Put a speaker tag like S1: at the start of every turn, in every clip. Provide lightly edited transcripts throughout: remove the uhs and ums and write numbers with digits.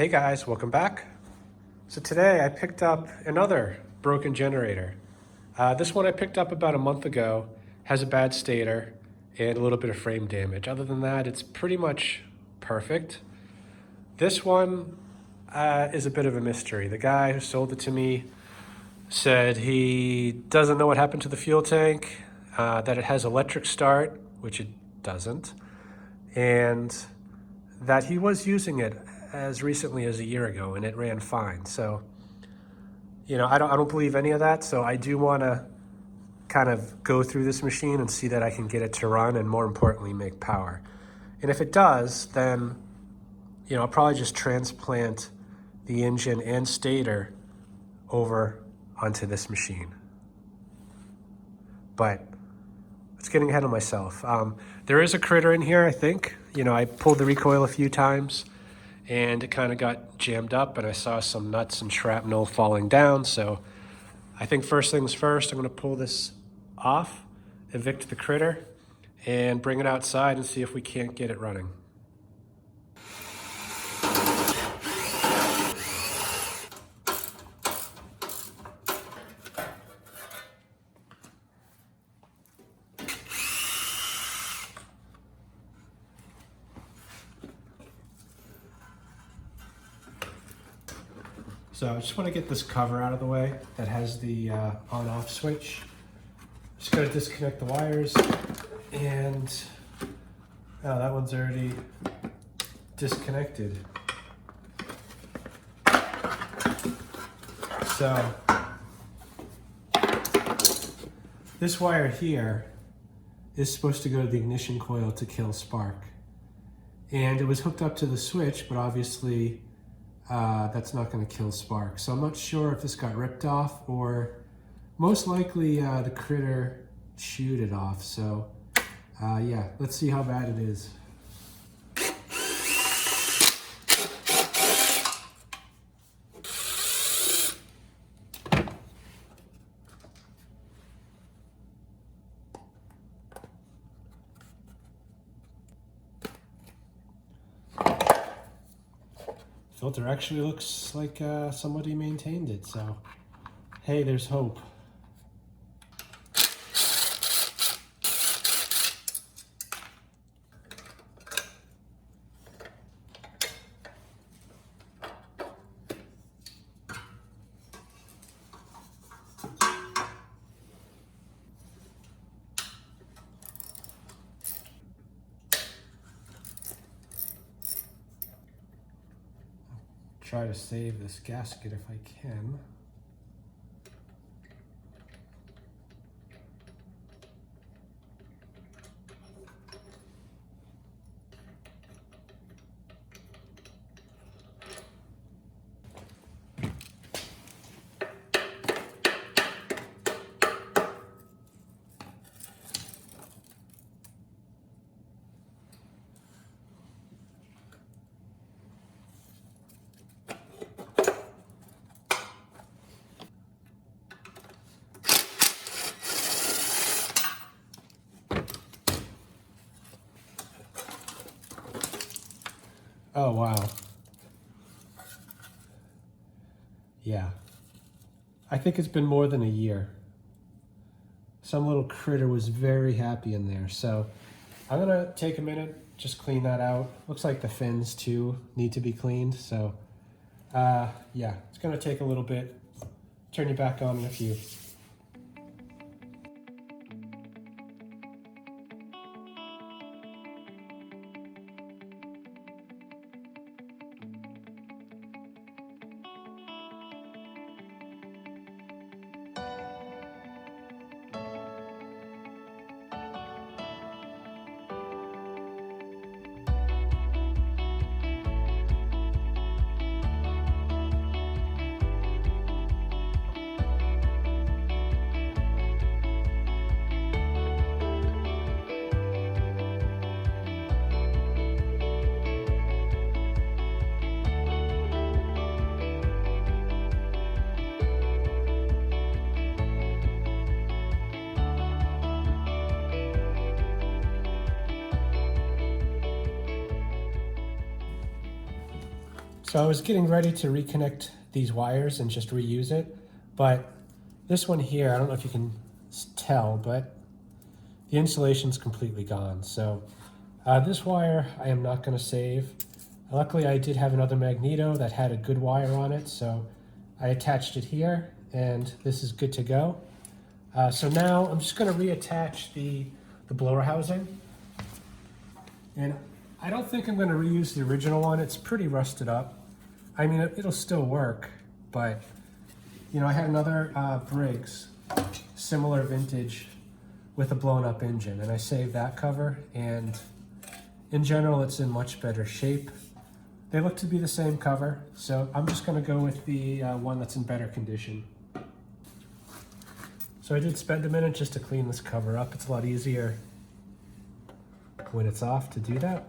S1: Hey guys, welcome back. So today I picked up another broken generator. This one I picked up about a month ago, has a bad stator and a little bit of frame damage. Other than that, it's pretty much perfect. This one is a bit of a mystery. The guy who sold it to me said he doesn't know what happened to the fuel tank, that it has electric start, which it doesn't, and that he was using it as recently as a year ago and it ran fine. So, I don't believe any of that. So I do want to kind of go through this machine and see that I can get it to run and, more importantly, make power. And if it does, then, I'll probably just transplant the engine and stator over onto this machine. But it's getting ahead of myself. There is a critter in here, I think. I pulled the recoil a few times and it kind of got jammed up and I saw some nuts and shrapnel falling down. So I think first things first, I'm going to pull this off, evict the critter, and bring it outside and see if we can't get it running. So I just want to get this cover out of the way that has the on-off switch. Just got to disconnect the wires, and that one's already disconnected. So this wire here is supposed to go to the ignition coil to kill spark. And it was hooked up to the switch, but obviously that's not going to kill spark. So I'm not sure if this got ripped off, or most likely the critter chewed it off. So yeah, let's see how bad it is. Filter actually looks like somebody maintained it, so hey, there's hope. Try to save this gasket if I can. Oh, wow. Yeah. I think it's been more than a year. Some little critter was very happy in there. So I'm gonna take a minute, just clean that out. Looks like the fins too need to be cleaned. So yeah, it's gonna take a little bit. Turn you back on in a few. So I was getting ready to reconnect these wires and just reuse it, but this one here, I don't know if you can tell, but the insulation's completely gone. So this wire I am not going to save. Luckily I did have another magneto that had a good wire on it, so I attached it here and this is good to go. So now I'm just going to reattach the blower housing. And I don't think I'm going to reuse the original one. It's pretty rusted up. I mean, it'll still work, but you know, I had another Briggs, similar vintage with a blown up engine, and I saved that cover, and in general it's in much better shape. They look to be the same cover, so I'm just going to go with the one that's in better condition. So I did spend a minute just to clean this cover up. It's a lot easier when it's off to do that.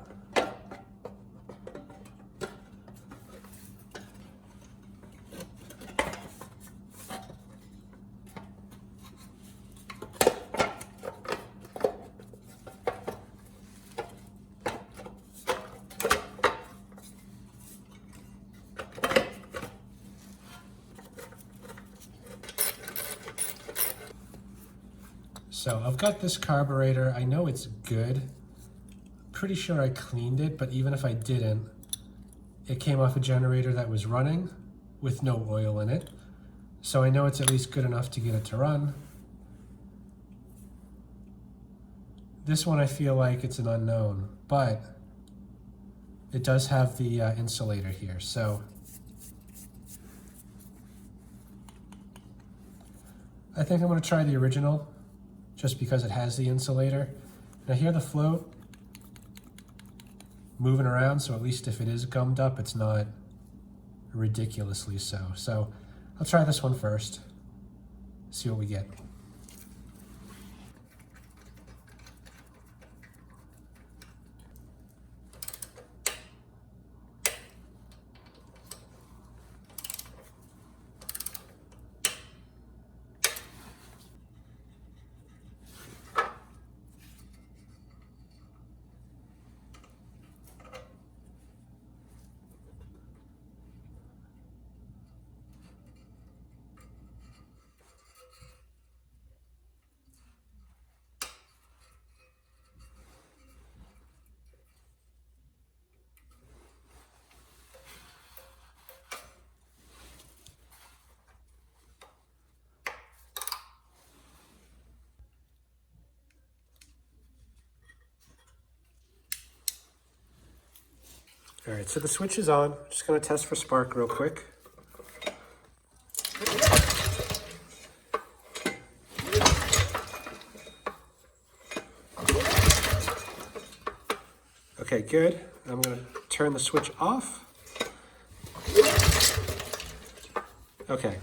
S1: So I've got this carburetor. I know it's good. Pretty sure I cleaned it, but even if I didn't, it came off a generator that was running with no oil in it. So I know it's at least good enough to get it to run. This one I feel like it's an unknown, but it does have the insulator here. So I think I'm going to try the original just because it has the insulator. Now hear the float moving around, so at least if it is gummed up, it's not ridiculously so. So I'll try this one first, see what we get. All right, so the switch is on. Just gonna test for spark real quick. Okay, good. I'm gonna turn the switch off. Okay,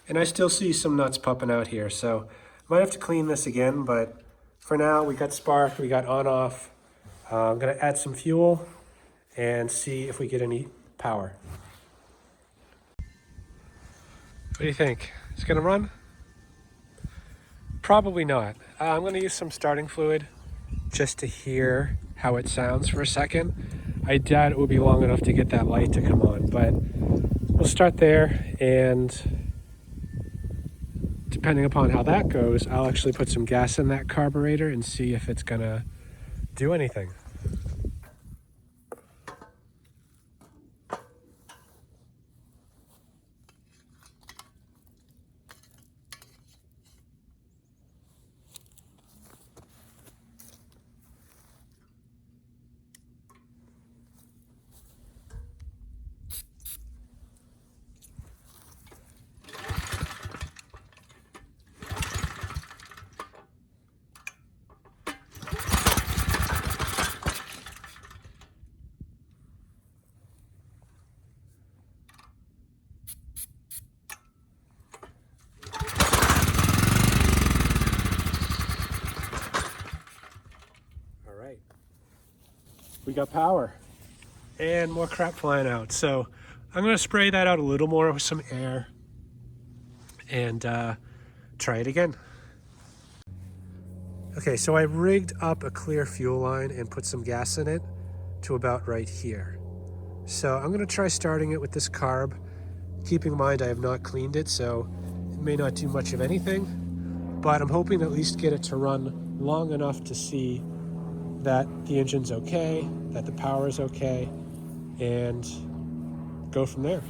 S1: and I still see some nuts popping out here, so I might have to clean this again, but for now, we got spark, we got on-off. I'm gonna add some fuel and see if we get any power. What do you think? It's gonna run? Probably not. I'm gonna use some starting fluid just to hear how it sounds for a second. I doubt it will be long enough to get that light to come on, but we'll start there, and depending upon how that goes, I'll actually put some gas in that carburetor and see if it's gonna do anything. We got power and more crap flying out. So I'm gonna spray that out a little more with some air and try it again. Okay, so I rigged up a clear fuel line and put some gas in it to about right here. So I'm going to try starting it with this carb, keeping in mind I have not cleaned it, so it may not do much of anything, but I'm hoping to at least get it to run long enough to see that the engine's okay, that the power is okay, and go from there.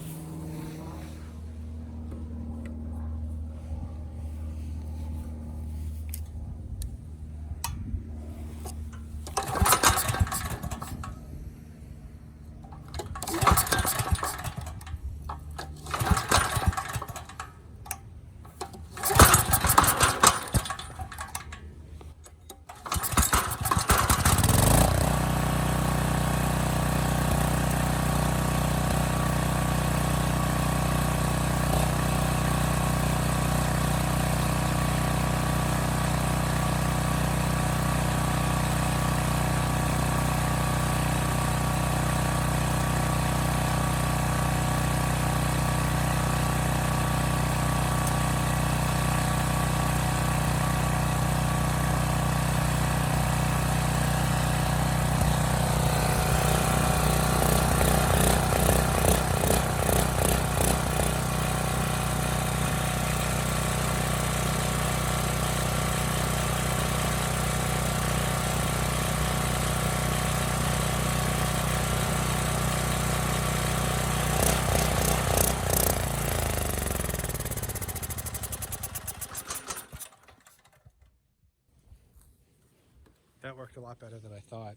S1: That worked a lot better than I thought.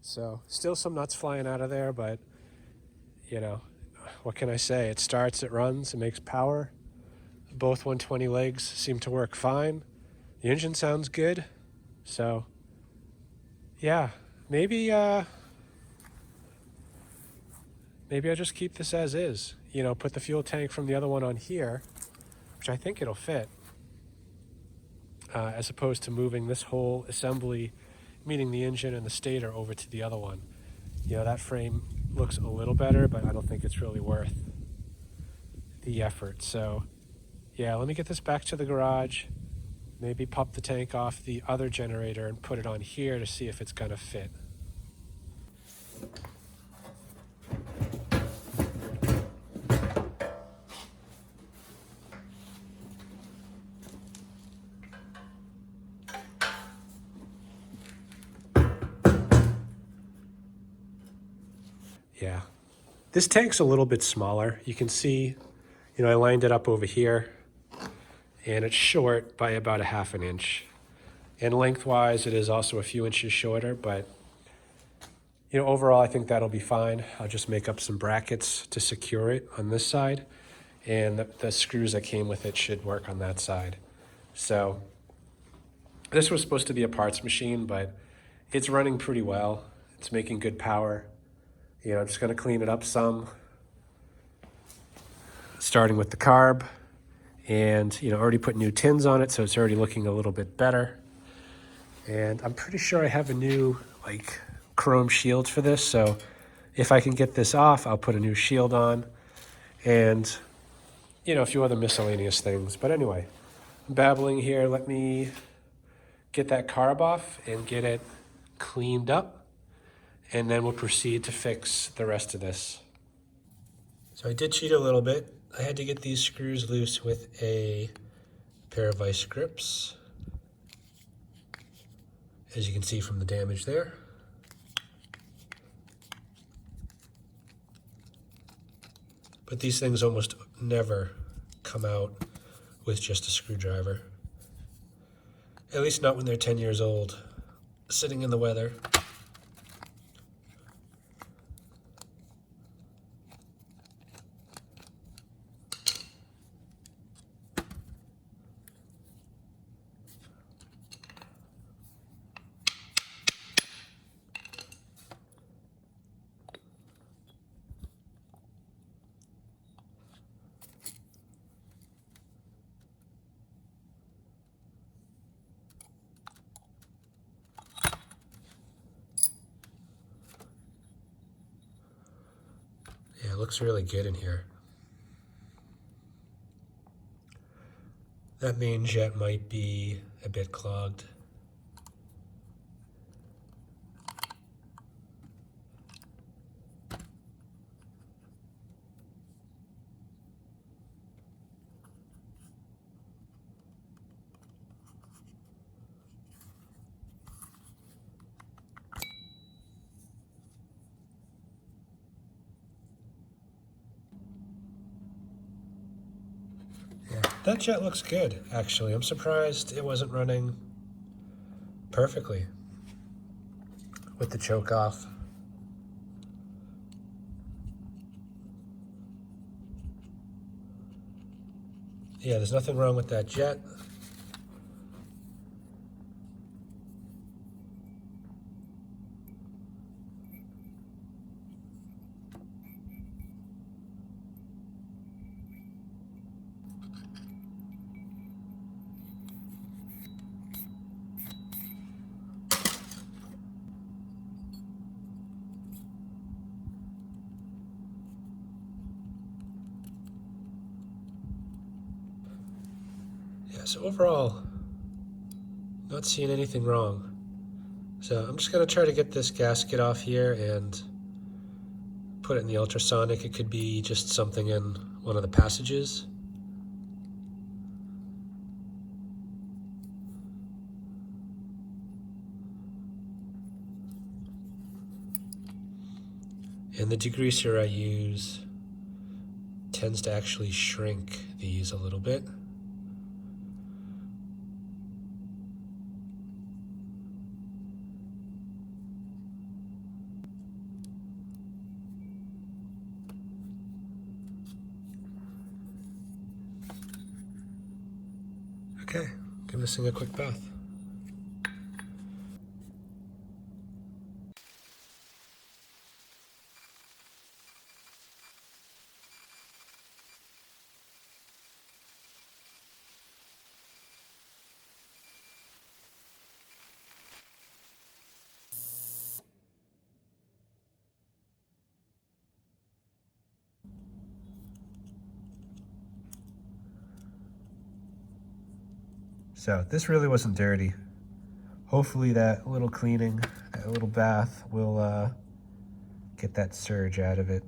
S1: So still some nuts flying out of there, but you know, what can I say? It starts, it runs, it makes power. Both 120 legs seem to work fine. The engine sounds good. So yeah, maybe I'll just keep this as is. You know, put the fuel tank from the other one on here, which I think it'll fit, as opposed to moving this whole assembly, meaning the engine and the stator, over to the other one. You know, that frame looks a little better, but I don't think it's really worth the effort. So yeah, let me get this back to the garage, maybe pop the tank off the other generator and put it on here to see if it's gonna fit. Yeah, this tank's a little bit smaller. You can see, you know, I lined it up over here and it's short by about 1/2 inch. And lengthwise, it is also a few inches shorter, but you know, overall, I think that'll be fine. I'll just make up some brackets to secure it on this side, and the screws that came with it should work on that side. So this was supposed to be a parts machine, but it's running pretty well. It's making good power. You know, I'm just gonna clean it up some, starting with the carb, and you know, already put new tins on it, so it's already looking a little bit better. And I'm pretty sure I have a new like chrome shield for this, so if I can get this off, I'll put a new shield on, and you know, a few other miscellaneous things. But anyway, I'm babbling here. Let me get that carb off and get it cleaned up, and then we'll proceed to fix the rest of this. So I did cheat a little bit. I had to get these screws loose with a pair of vice grips, as you can see from the damage there. But these things almost never come out with just a screwdriver. At least not when they're 10 years old, sitting in the weather. Yeah, it looks really good in here. That main jet might be a bit clogged. That jet looks good, actually. I'm surprised it wasn't running perfectly with the choke off. Yeah, there's nothing wrong with that jet. Yeah, so overall, not seeing anything wrong. So I'm just gonna try to get this gasket off here and put it in the ultrasonic. It could be just something in one of the passages. And the degreaser I use tends to actually shrink these a little bit. Okay, give this thing a quick bath. So this really wasn't dirty. Hopefully that little cleaning, that little bath will get that surge out of it.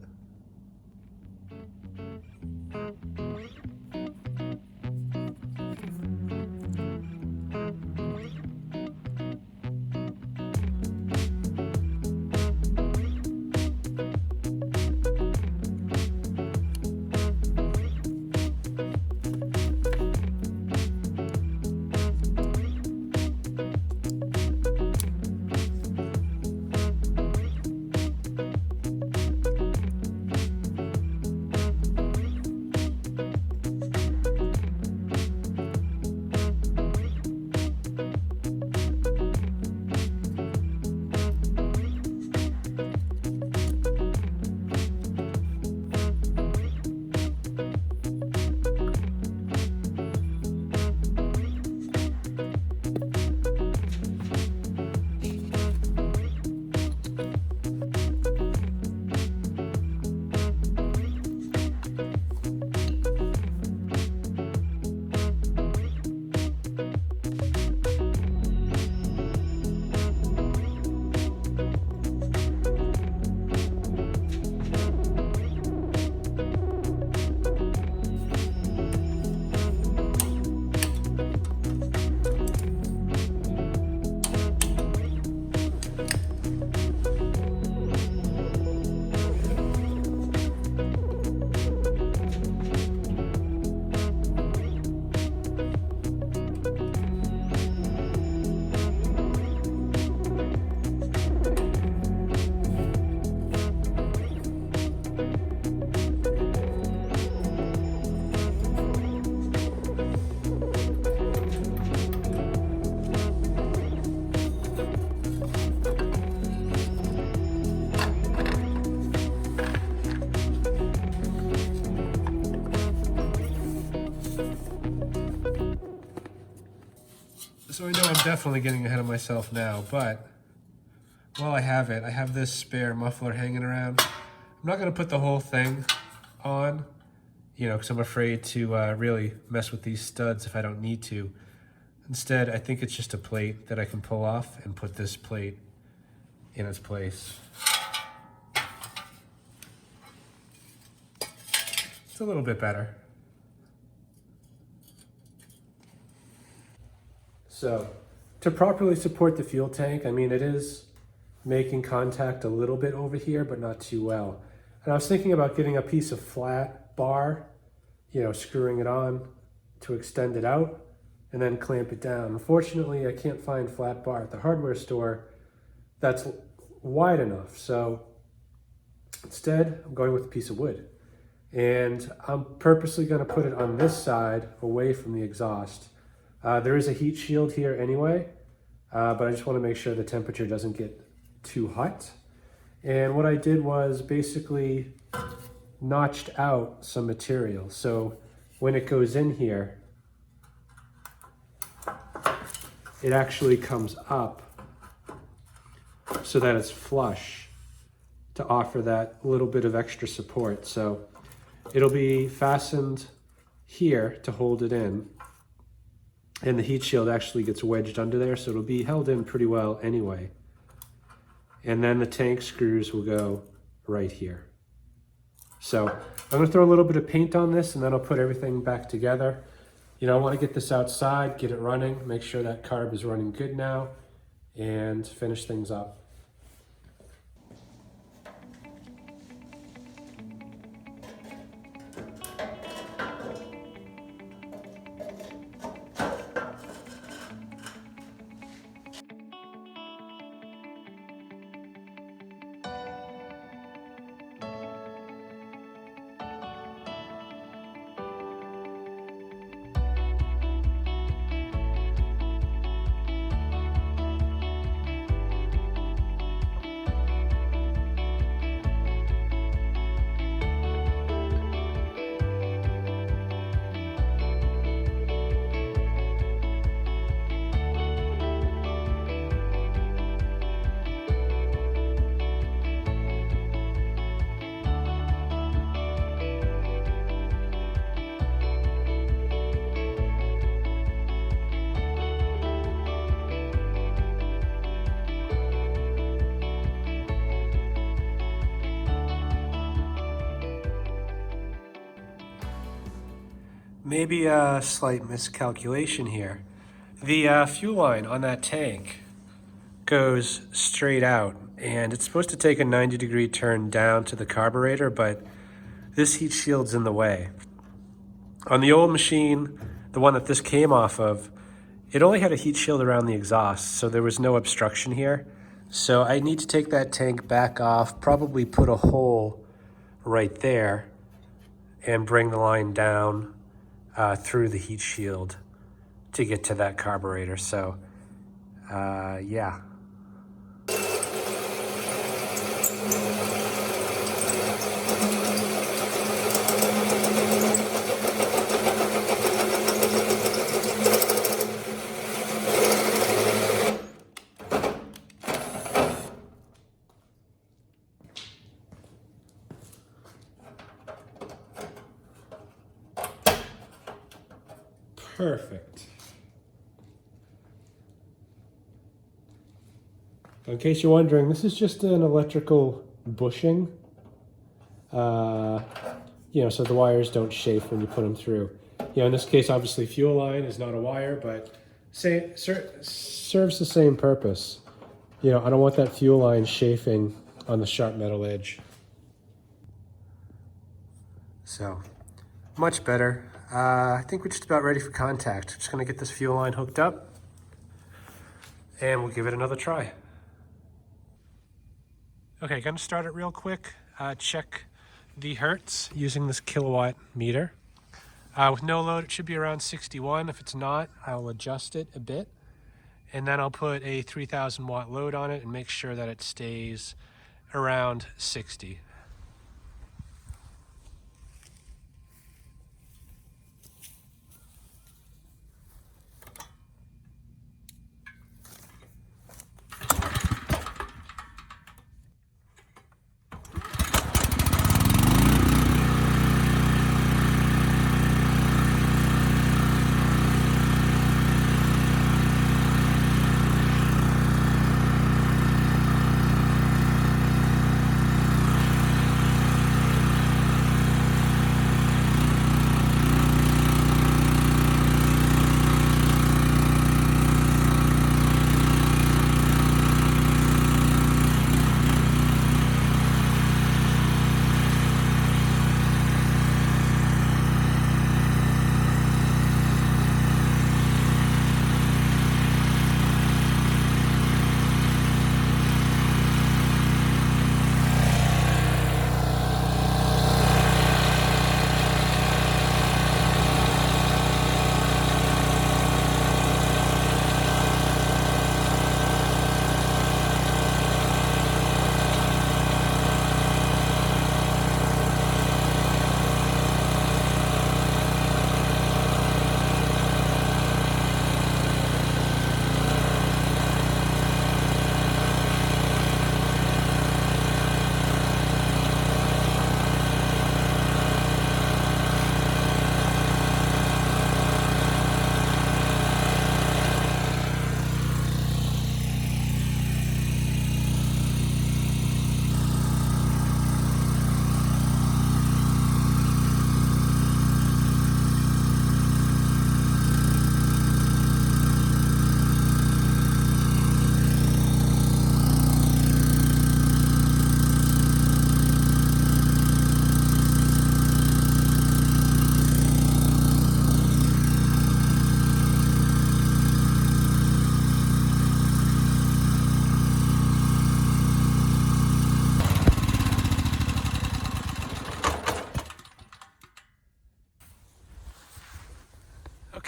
S1: So I know I'm definitely getting ahead of myself now, but while I have it, I have this spare muffler hanging around. I'm not gonna put the whole thing on, because I'm afraid to really mess with these studs if I don't need to. Instead, I think it's just a plate that I can pull off and put this plate in its place. It's a little bit better. So, to properly support the fuel tank, it is making contact a little bit over here, but not too well. And I was thinking about getting a piece of flat bar, screwing it on to extend it out and then clamp it down. Unfortunately, I can't find flat bar at the hardware store that's wide enough. So instead, I'm going with a piece of wood. And I'm purposely going to put it on this side away from the exhaust. There is a heat shield here anyway, but I just want to make sure the temperature doesn't get too hot. And what I did was basically notched out some material. So when it goes in here, it actually comes up so that it's flush to offer that little bit of extra support. So it'll be fastened here to hold it in, and the heat shield actually gets wedged under there, so it'll be held in pretty well anyway. And then the tank screws will go right here. So I'm gonna throw a little bit of paint on this, and then I'll put everything back together. You know, I wanna get this outside, get it running, make sure that carb is running good now, and finish things up. Maybe a slight miscalculation here. The fuel line on that tank goes straight out, and it's supposed to take a 90-degree turn down to the carburetor, but this heat shield's in the way. On the old machine, the one that this came off of, it only had a heat shield around the exhaust, so there was no obstruction here. So I need to take that tank back off, probably put a hole right there, and bring the line down through the heat shield to get to that carburetor. So yeah. Perfect. In case you're wondering, this is just an electrical bushing, so the wires don't chafe when you put them through. In this case, obviously fuel line is not a wire, but serves the same purpose. I don't want that fuel line chafing on the sharp metal edge. So, much better. I think we're just about ready for contact. Just gonna get this fuel line hooked up and we'll give it another try. Okay, gonna start it real quick. Check the hertz using this kilowatt meter. With no load, it should be around 61. If it's not, I'll adjust it a bit. And then I'll put a 3000 watt load on it and make sure that it stays around 60.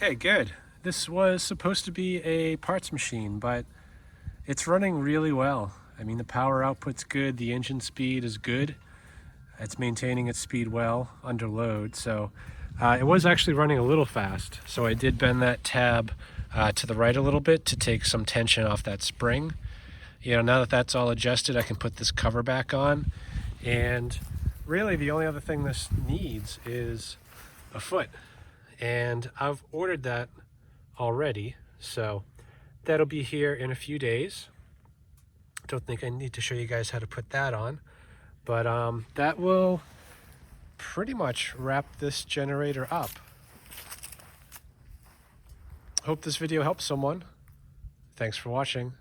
S1: Okay, good. This was supposed to be a parts machine, but it's running really well. I mean, the power output's good, the engine speed is good. It's maintaining its speed well under load, so it was actually running a little fast. So I did bend that tab to the right a little bit to take some tension off that spring. You know, now that that's all adjusted, I can put this cover back on. And really the only other thing this needs is a foot. And I've ordered that already, so that'll be here in a few days. Don't think I need to show you guys how to put that on, but that will pretty much wrap this generator up. Hope this video helps someone. Thanks for watching.